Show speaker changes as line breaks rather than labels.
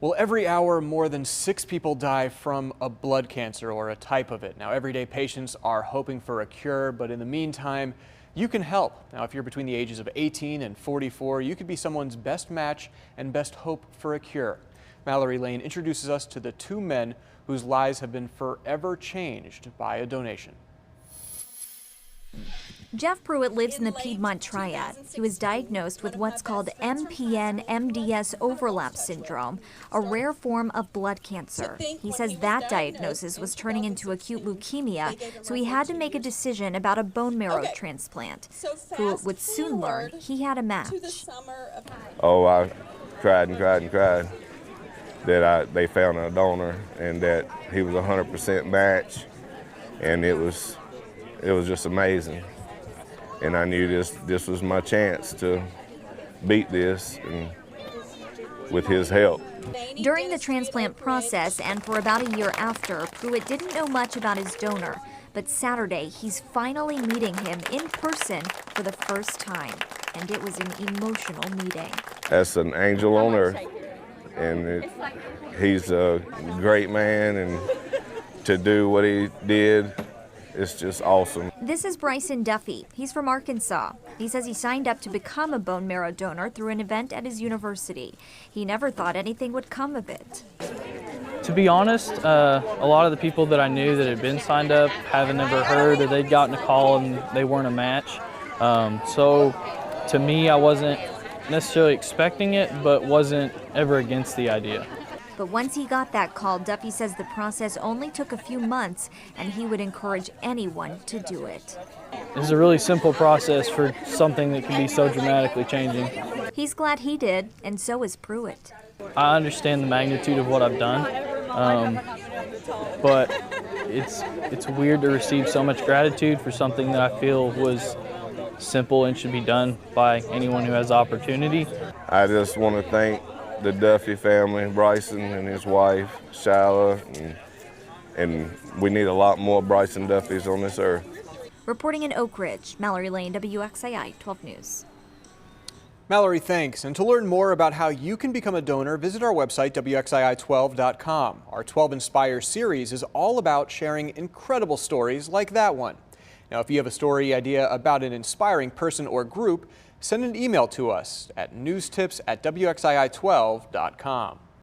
Well, every hour, more than 6 people die from a blood cancer or a type of it. Now, everyday patients are hoping for a cure, but in the meantime, you can help. Now, if you're between the ages of 18 and 44, you could be someone's best match and best hope for a cure. Mallory Lane introduces us to the 2 men whose lives have been forever changed by a donation.
Jeff Pruitt lives in the Piedmont Triad. He was diagnosed with what's called MPN-MDS overlap syndrome, a rare form of blood cancer. He says that diagnosis was turning into acute leukemia, so he had to make a decision about a bone marrow transplant. Pruitt would soon learn he had a match.
Oh, I cried and cried and cried that they found a donor and that he was a 100% match, and it was just amazing. And I knew this was my chance to beat this, and with his help.
During the transplant process and for about a year after, Pruitt didn't know much about his donor. But Saturday, he's finally meeting him in person for the first time. And it was an emotional meeting.
That's an angel on earth. And he's a great man, and to do what he did, it's just awesome.
This is Bryson Duffy. He's from Arkansas. He says he signed up to become a bone marrow donor through an event at his university. He never thought anything would come of it.
To be honest, a lot of the people that I knew that had been signed up haven't ever heard, or they'd gotten a call and they weren't a match. So to me, I wasn't necessarily expecting it, but wasn't ever against the idea.
But once he got that call, Duffy says the process only took a few months, and he would encourage anyone to do it.
It's a really simple process for something that can be so dramatically changing.
He's glad he did, and so is Pruitt.
I understand the magnitude of what I've done, but it's weird to receive so much gratitude for something that I feel was simple and should be done by anyone who has the opportunity.
I just want to thank the Duffy family, Bryson and his wife, Shyla, and we need a lot more Bryson Duffys on this earth.
Reporting in Oak Ridge, Mallory Lane, WXII 12 News.
Mallory, thanks. And to learn more about how you can become a donor, visit our website, WXII12.com. Our 12 Inspire series is all about sharing incredible stories like that one. Now, if you have a story idea about an inspiring person or group, send an email to us at newstips@WXII12.com.